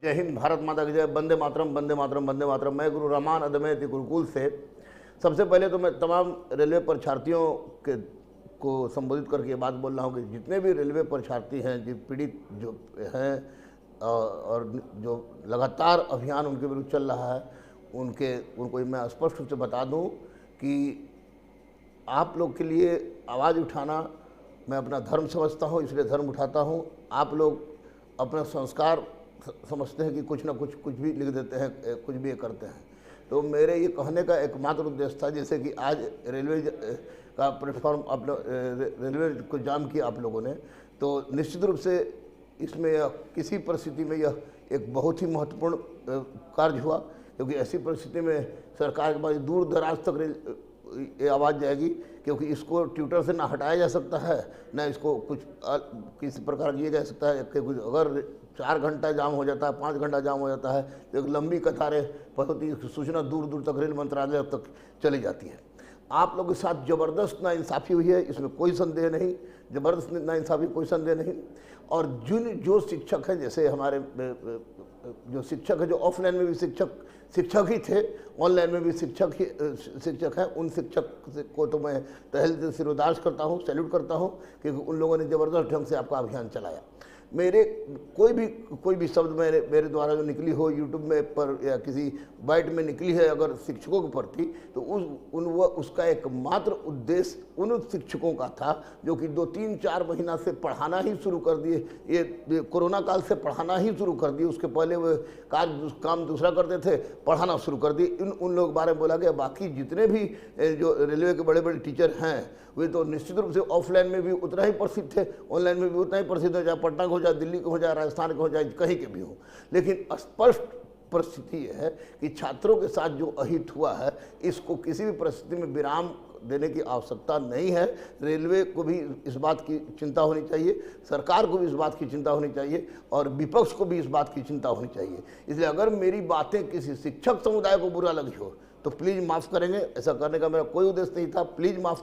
जय हिंद, भारत माता की जय, वंदे मातरम, वंदे मातरम, वंदे मातरम। मैं गुरु रहमान अदमयति गुरुकुल से सबसे पहले तो मैं तमाम रेलवे परीक्षार्थियों के को संबोधित करके ये बात बोल रहा हूँ कि जितने भी रेलवे परीक्षार्थी हैं, जो पीड़ित जो हैं और जो लगातार अभियान उनके विरुद्ध चल रहा है, उनको मैं स्पष्ट रूप से बता दूं कि आप लोग के लिए आवाज़ उठाना मैं अपना धर्म समझता हूँ, इसलिए धर्म उठाता हूँ। आप लोग अपना संस्कार समझते हैं कि कुछ ना कुछ भी लिख देते हैं, कुछ भी ये करते हैं। तो मेरे ये कहने का एकमात्र उद्देश्य था, जैसे कि आज रेलवे का प्लेटफॉर्म आप लोग रेलवे को जाम किया आप लोगों ने, तो निश्चित रूप से इसमें किसी परिस्थिति में यह एक बहुत ही महत्वपूर्ण कार्य हुआ, क्योंकि ऐसी परिस्थिति में सरकार के पास दूर दराज तक ये आवाज़ जाएगी, क्योंकि इसको ट्विटर से ना हटाया जा सकता है, ना इसको कुछ किसी प्रकार किया जा सकता है कि अगर 4 घंटा जाम हो जाता है, 5 घंटा जाम हो जाता है, तो एक लंबी कतारें होती, सूचना दूर दूर तक रेल मंत्रालय तक चली जाती है। आप लोगों के साथ ज़बरदस्त नाइंसाफ़ी हुई है, इसमें कोई संदेह नहीं, ज़बरदस्त नाइंसाफ़ी, कोई संदेह नहीं। और जो शिक्षक हैं, जैसे हमारे जो शिक्षक हैं, जो ऑफलाइन में भी शिक्षक ही थे, ऑनलाइन में भी शिक्षक हैं, उन शिक्षक को तो मैं तहे दिल से सिरोदार्ज करता हूँ, सैल्यूट करता हूँ, क्योंकि उन लोगों ने ज़बरदस्त ढंग से आपका अभियान चलाया। मेरे कोई भी शब्द मेरे द्वारा जो निकली हो यूट्यूब में पर या किसी बाइट में निकली है अगर शिक्षकों के प्रति, तो उसका एकमात्र उद्देश्य उन शिक्षकों का था जो कि 2-3-4 महीना से पढ़ाना ही शुरू कर दिए, ये कोरोना काल से पढ़ाना ही शुरू कर दिए। उसके पहले वो काम दूसरा करते थे, पढ़ाना शुरू कर दिए। उन लोगों के बारे में बोला गया। बाकी जितने भी जो रेलवे के बड़े बड़े टीचर हैं, वे तो निश्चित रूप से ऑफलाइन में भी उतना ही प्रसिद्ध थे, ऑनलाइन में भी उतना ही प्रसिद्ध हो, चाहे पटना का हो, चाहे दिल्ली का हो, चाहे राजस्थान का हो, चाहे कहीं के भी हो। लेकिन स्पष्ट परिस्थिति है कि छात्रों के साथ जो अहित हुआ है, इसको किसी भी परिस्थिति में विराम देने की आवश्यकता नहीं है। रेलवे को भी इस बात की चिंता होनी चाहिए, सरकार को भी इस बात की चिंता होनी चाहिए, और विपक्ष को भी इस बात की चिंता होनी चाहिए। इसलिए अगर मेरी बातें किसी शिक्षक समुदाय को बुरा लगी हो तो प्लीज़ माफ़ करेंगे, ऐसा करने का मेरा कोई उद्देश्य नहीं था। प्लीज़ माफ़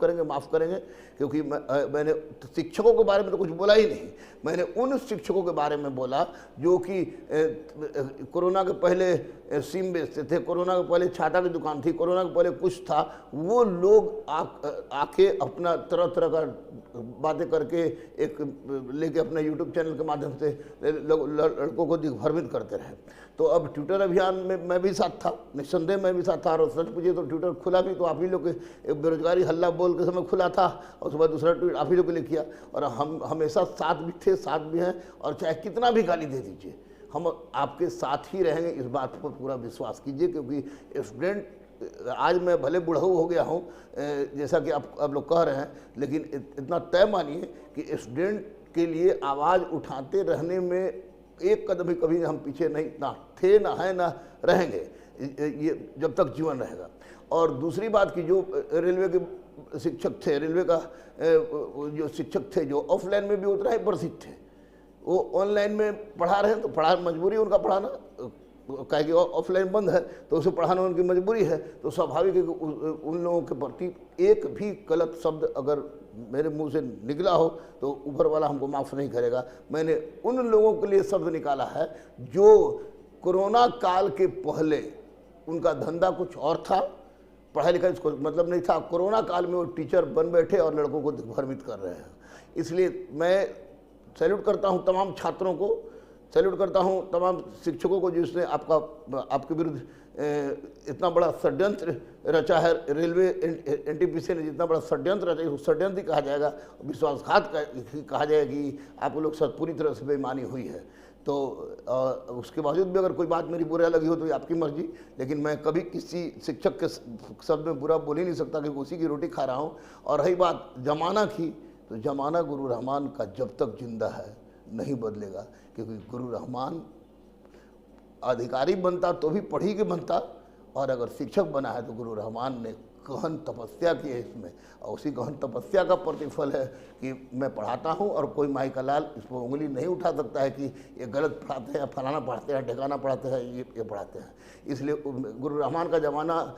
करेंगे, क्योंकि मैंने शिक्षकों के बारे में तो कुछ बोला ही नहीं। मैंने उन शिक्षकों के बारे में बोला जो कि कोरोना के पहले सिम बेचते थे, कोरोना के पहले छाता की दुकान थी, कोरोना के पहले कुछ था। वो लोग आके अपना तरह तरह का बातें करके एक लेके अपने यूट्यूब चैनल के माध्यम से लड़कों को दिग्भ्रमित करते रहे। तो अब ट्विटर अभियान में मैं भी साथ था, निस्संदेह मैं भी साथ था। और सच पूछिए तो ट्विटर खुला भी तो आप ही लोग के बेरोजगारी हल्ला बोल के समय खुला था, और उसके बाद दूसरा ट्वीट आप ही लोग के लिए किया। और हम हमेशा साथ भी थे, साथ भी हैं, और चाहे कितना भी गाली दे दीजिए, हम आपके साथ ही रहेंगे, इस बात पर पूरा विश्वास कीजिए। क्योंकि स्टूडेंट, आज मैं भले बुढ़ऊ हो गया हूँ जैसा कि आप लोग कह रहे हैं, लेकिन इतना तय मानिए कि स्टूडेंट के लिए आवाज़ उठाते रहने में एक कदम भी कभी हम पीछे नहीं ना थे, ना हैं, ना रहेंगे, ये जब तक जीवन रहेगा। और दूसरी बात कि जो रेलवे के शिक्षक थे, रेलवे का जो शिक्षक थे, जो ऑफलाइन में भी उतना ही प्रसिद्ध थे, वो ऑनलाइन में पढ़ा रहे हैं, तो पढ़ा मजबूरी उनका पढ़ाना, कहे कि ऑफलाइन बंद है तो उसे पढ़ाना उनकी मजबूरी है। तो स्वाभाविक है कि उन लोगों के प्रति एक भी गलत शब्द अगर मेरे मुंह से निकला हो तो ऊपर वाला हमको माफ़ नहीं करेगा। मैंने उन लोगों के लिए शब्द निकाला है जो कोरोना काल के पहले उनका धंधा कुछ और था, पढ़ाई लिखाई इसको मतलब नहीं था। कोरोना काल में वो टीचर बन बैठे और लड़कों को दिग्भ्रमित कर रहे हैं। इसलिए मैं सैल्यूट करता हूँ तमाम छात्रों को, सैल्यूट करता हूँ तमाम शिक्षकों को जिसने आपके विरुद्ध इतना बड़ा षड्यंत्र रचा है। रेलवे एनटीपीसी ने जितना बड़ा षड्यंत्र रचा है, उसको षड्यंत्र ही कहा जाएगा, विश्वासघात कहा जाएगा कि आप लोग साथ पूरी तरह से बेईमानी हुई है। तो उसके बावजूद भी अगर कोई बात मेरी बुरा लगी हो तो ये आपकी मर्जी, लेकिन मैं कभी किसी शिक्षक के शब्द में बुरा बोल ही नहीं सकता, क्योंकि उसी की रोटी खा रहा हूँ। और रही बात जमाना की, तो जमाना गुरु रहमान का जब तक जिंदा है नहीं बदलेगा, क्योंकि गुरु रहमान अधिकारी बनता तो भी पढ़ी के बनता, और अगर शिक्षक बना है तो गुरु रहमान ने गहन तपस्या की है इसमें, और उसी गहन तपस्या का प्रतिफल है कि मैं पढ़ाता हूँ और कोई माई का लाल इस पर उंगली नहीं उठा सकता है कि ये गलत पढ़ाते हैं, फलाना पढ़ाते हैं, ठिकाना पढ़ाते हैं, ये पढ़ाते हैं। इसलिए गुरु रहमान का ज़माना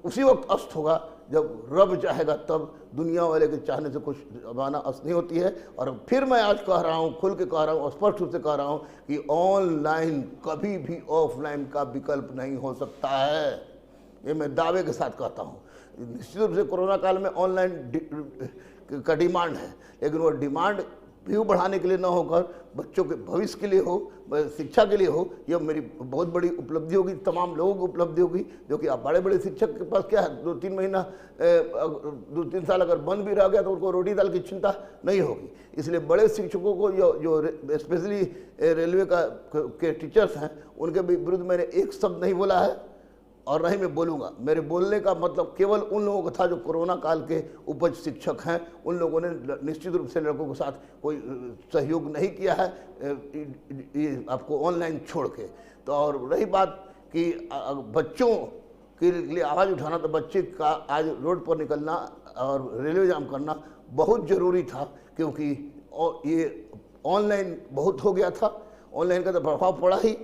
उसी वक्त अस्त होगा जब रब चाहेगा तब दुनिया वाले के चाहने से कुछ माना अस नहीं होती है। और फिर मैं आज कह रहा हूँ, खुल के कह रहा हूँ और स्पष्ट रूप से कह रहा हूँ कि ऑनलाइन कभी भी ऑफलाइन का विकल्प नहीं हो सकता है। ये मैं दावे के साथ कहता हूँ। निश्चित रूप से कोरोना काल में ऑनलाइन का डिमांड है, लेकिन वो डिमांड व्यू बढ़ाने के लिए ना होकर बच्चों के भविष्य के लिए हो, शिक्षा के लिए हो। यह मेरी बहुत बड़ी उपलब्धि होगी, तमाम लोगों की उपलब्धि होगी। जो कि आप बड़े बड़े शिक्षक के पास क्या है, 2-3 महीना 2-3 साल अगर बंद भी रह गया तो उनको रोटी दाल की चिंता नहीं होगी। इसलिए बड़े शिक्षकों को जो स्पेशली रेलवे के टीचर्स हैं, उनके विरुद्ध मैंने एक शब्द नहीं बोला है और नहीं मैं बोलूँगा। मेरे बोलने का मतलब केवल उन लोगों का था जो कोरोना काल के उपज शिक्षक हैं। उन लोगों ने निश्चित रूप से लड़कों के साथ कोई सहयोग नहीं किया है, ये आपको ऑनलाइन छोड़ के। तो और रही बात कि बच्चों के लिए आवाज़ उठाना, तो बच्चे का आज रोड पर निकलना और रेलवे जाम करना बहुत ज़रूरी था, क्योंकि ये ऑनलाइन बहुत हो गया था। ऑनलाइन का तो प्रभाव पड़ा ही।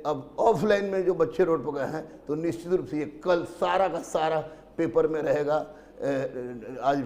अब ऑफलाइन में जो बच्चे रोड पर गए हैं, तो निश्चित रूप से ये कल सारा का सारा पेपर में रहेगा, आज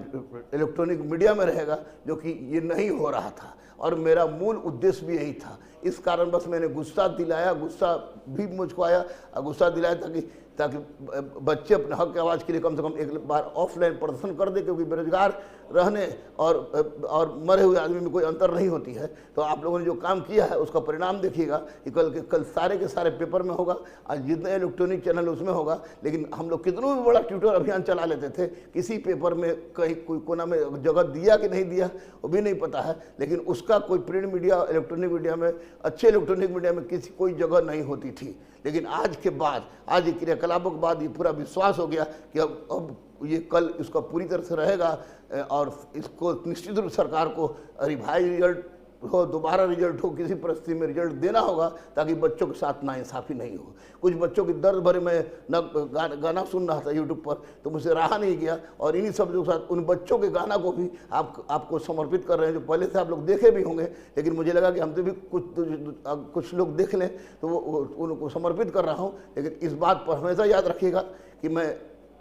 इलेक्ट्रॉनिक मीडिया में रहेगा, जो कि ये नहीं हो रहा था। और मेरा मूल उद्देश्य भी यही था। इस कारण बस मैंने गुस्सा दिलाया, गुस्सा भी मुझको आया, गुस्सा दिलाया ताकि बच्चे अपने हक की आवाज़ के लिए कम से कम एक बार ऑफलाइन प्रदर्शन कर दे, क्योंकि बेरोजगार रहने और मरे हुए आदमी में कोई अंतर नहीं होती है। तो आप लोगों ने जो काम किया है उसका परिणाम देखिएगा कि कल सारे के सारे पेपर में होगा, आज जितने इलेक्ट्रॉनिक चैनल उसमें होगा। लेकिन हम लोग कितना भी बड़ा ट्विटर अभियान चला लेते थे, किसी पेपर में कहीं कोई कोना में जगह दिया कि नहीं दिया वो भी नहीं पता है। लेकिन उसका कोई प्रिंट मीडिया, इलेक्ट्रॉनिक मीडिया में, अच्छे इलेक्ट्रॉनिक मीडिया में किसी कोई जगह नहीं होती थी। लेकिन आज के बाद, आज ये क्रियाकलापों के बाद ये पूरा विश्वास हो गया कि अब ये कल इसका पूरी तरह से रहेगा। और इसको निश्चित रूप सरकार को रिवाइज रिजल्ट हो, दोबारा रिजल्ट हो, किसी परिस्थिति में रिजल्ट देना होगा, ताकि बच्चों के साथ नाइंसाफ़ी नहीं हो। कुछ बच्चों की दर्द भरे मैं गाना सुन रहा था यूट्यूब पर, तो मुझे रहा नहीं गया। और इन्हीं शब्दों के साथ उन बच्चों के गाना को भी आपको समर्पित कर रहे हैं, जो पहले से आप लोग देखे भी होंगे, लेकिन मुझे लगा कि हमसे भी कुछ लोग देख लें, तो वो उनको समर्पित कर रहा हूँ। लेकिन इस बात पर हमेशा याद रखिएगा कि मैं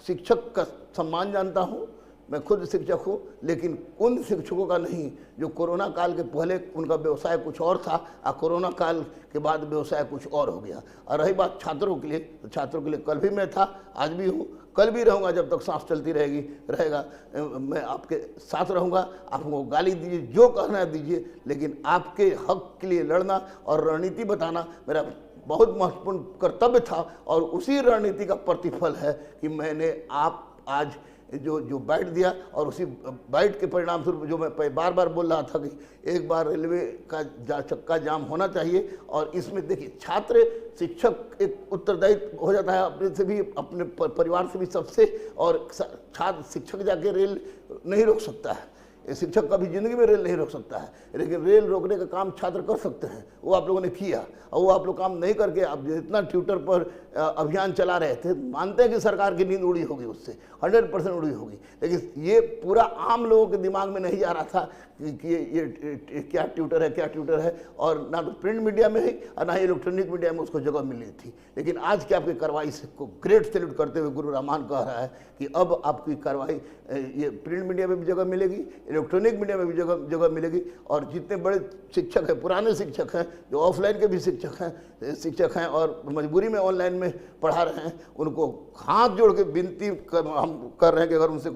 शिक्षक का सम्मान जानता हूँ, मैं खुद शिक्षक हूँ, लेकिन उन शिक्षकों का नहीं जो कोरोना काल के पहले उनका व्यवसाय कुछ और था और कोरोना काल के बाद व्यवसाय कुछ और हो गया। और रही बात छात्रों के लिए, तो छात्रों के लिए कल भी मैं था, आज भी हूँ, कल भी रहूँगा, जब तक सांस चलती रहेगा मैं आपके साथ रहूँगा। आपको गाली दीजिए, जो कहना है दीजिए, लेकिन आपके हक के लिए लड़ना और रणनीति बताना मेरा बहुत महत्वपूर्ण कर्तव्य था। और उसी रणनीति का प्रतिफल है कि मैंने आज जो बाइट दिया, और उसी बाइट के परिणाम स्वरूप जो मैं बार बार बोल रहा था कि एक बार रेलवे का चक्का जाम होना चाहिए। और इसमें देखिए, छात्र शिक्षक एक उत्तरदायित्व हो जाता है, अपने से भी, अपने परिवार से भी, सबसे। और छात्र शिक्षक जाके रेल नहीं रोक सकता है, शिक्षक कभी जिंदगी में रेल नहीं रोक सकता है, लेकिन रेल रोकने का काम छात्र कर सकते हैं। वो आप लोगों ने किया, और वो आप लोग काम नहीं करके आप जितना ट्विटर पर अभियान चला रहे थे, मानते हैं कि सरकार की नींद उड़ी होगी, उससे 100% उड़ी होगी। लेकिन ये पूरा आम लोगों के दिमाग में नहीं आ रहा था कि ये क्या ट्विटर है, क्या ट्विटर है। और ना तो प्रिंट मीडिया में ही और ना ही इलेक्ट्रॉनिक मीडिया में उसको जगह मिली थी। लेकिन आज की आपकी कार्रवाई से को ग्रेट सैल्यूट करते हुए गुरु रहमान कह रहा है कि अब आपकी कार्रवाई ये प्रिंट मीडिया में भी जगह मिलेगी, इलेक्ट्रॉनिक मीडिया में भी जगह मिलेगी। और जितने बड़े शिक्षक हैं, पुराने शिक्षक हैं, जो ऑफलाइन के भी शिक्षक हैं और मजबूरी में ऑनलाइन में पढ़ा रहे हैं, उनको हाथ जोड़ के विनती हम कर रहे हैं कि अगर हमसे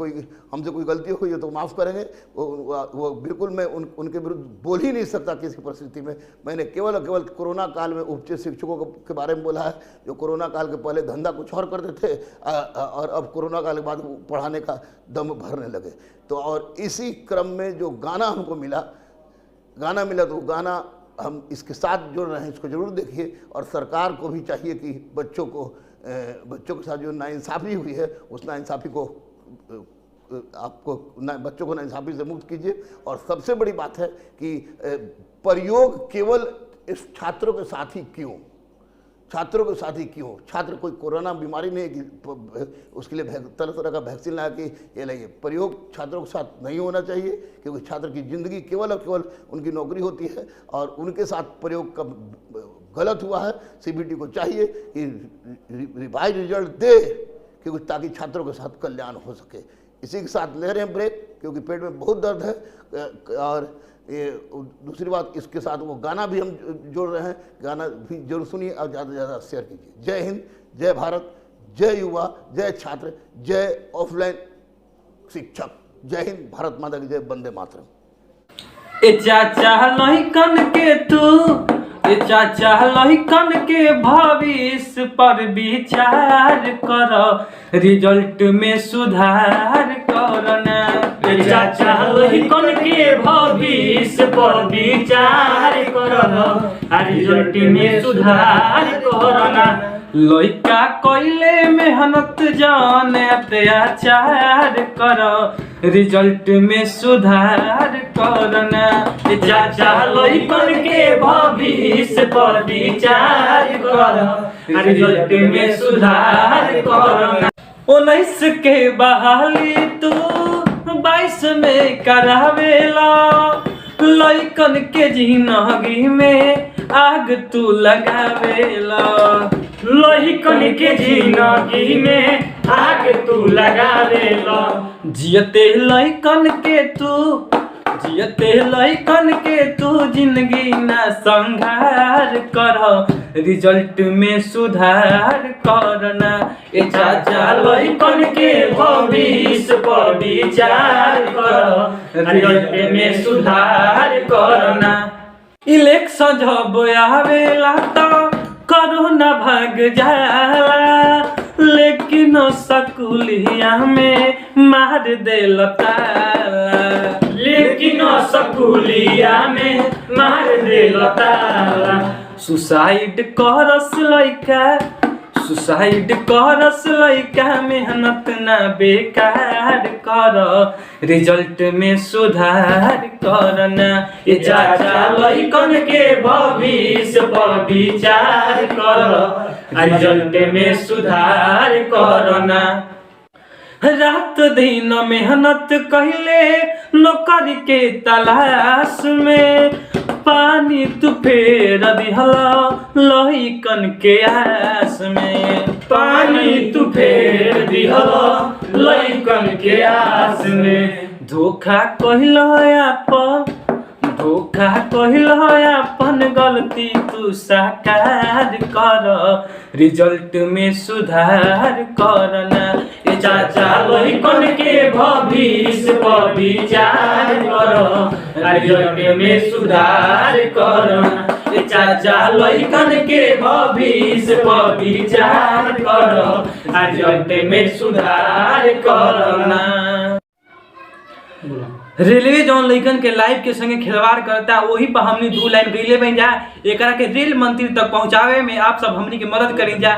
कोई गलती हुई है तो माफ़ करेंगे। वो बिल्कुल मैं उनके विरुद्ध बोल ही नहीं सकता किसी परिस्थिति में। मैंने केवल कोरोना काल में उपस्थित शिक्षकों के बारे में बोला है, जो कोरोना काल के पहले धंधा कुछ और करते थे और अब कोरोना काल के बाद पढ़ाने का दम भरने लगे। तो और इसी क्रम में जो गाना हमको मिला, तो गाना हम इसके साथ जुड़ रहे हैं, इसको जरूर देखिए। और सरकार को भी चाहिए कि बच्चों के साथ जो नाइंसाफ़ी हुई है, उस नाइंसाफ़ी को बच्चों को नाइंसाफ़ी से मुक्त कीजिए। और सबसे बड़ी बात है कि प्रयोग केवल इस छात्रों के साथ ही क्यों, छात्र कोई कोरोना बीमारी नहीं कि उसके लिए तरह तरह का वैक्सीन ला के ये लाइए। प्रयोग छात्रों के साथ नहीं होना चाहिए, क्योंकि छात्र की ज़िंदगी केवल और केवल उनकी नौकरी होती है, और उनके साथ प्रयोग का गलत हुआ है। सीबीटी को चाहिए कि रिवाइज रिजल्ट दे, क्योंकि ताकि छात्रों के साथ कल्याण हो सके। इसी के साथ ले रहे हैं ब्रेक, क्योंकि पेट में बहुत दर्द है। और ये दूसरी बात, इसके साथ वो गाना भी हम जोड़ रहे हैं, गाना भी जरूर सुनिए और ज़्यादा से ज़्यादा शेयर कीजिए। जय हिंद, जय भारत, जय युवा, जय छात्र, जय ऑफलाइन शिक्षक, जय हिंद, भारत माता की जय, वंदे मातरम। ए चाचा लहिकन के तू, ए चाचा लहिकन के भविष्य पर विचार कर, रिजल्ट में सुधार करना। ए चाचा लहिकन के भविष्य पर विचार कर, रिजल्ट में सुधार करना। लइका कइले मेहनत जान अत्याचार कर, रिजल्ट में सुधार करना। चाचा लइकन के भविष्य पर विचार कर, रिजल्ट में सुधार करना। 19 के बहाली तू 22 में करावेला, लइकन के जिंदगी में आग तू लगावेला। लइकन के जिंदगी में आग तू लगावेला। जियते लइकन के तू जिंदगी ना संघार कर, रिजल्ट में सुधार करना। ए चाचा लइकन के भविष्य पर विचार कर, रिजल्ट में सुधार करना। इलेक्शन जब आवेला तो कोरोना भाग जाला, लेकिन स्कूलिया में मार देला ताला। लेकिन स्कूलिया में मार देला ताला। सुसाइड करस लइका मेहनत ना बेकार कर, रिजल्ट में सुधार करना। ये चाचा लइकन के भविष्य पर विचार कर, रिजल्ट में सुधार करना। रात दिन मेहनत कइले नौकरी के तलाश में, पानी तू फेर दिहला लइकन के आस में। पानी तू फेर दिहला लइकन के आस में। धोखा कहिला अपन गलती तू साकार कर, रिजल्ट में सुधार करना। ए चाचा लइकन के भविष्य पर विचार कर, रिजल्ट में सुधार करना। ए चाचा लइकन के भविष्य पर विचार कर, रिजल्ट में सुधार करना। रेलवे जौन लइकन के लाइफ के संगे खिलवाड़ करता, वही पर हमनी 2 लाइन गइले बन जा। एकरा के रेल मंत्री तक पहुंचावे में आप सब हमनी के मदद करी जा।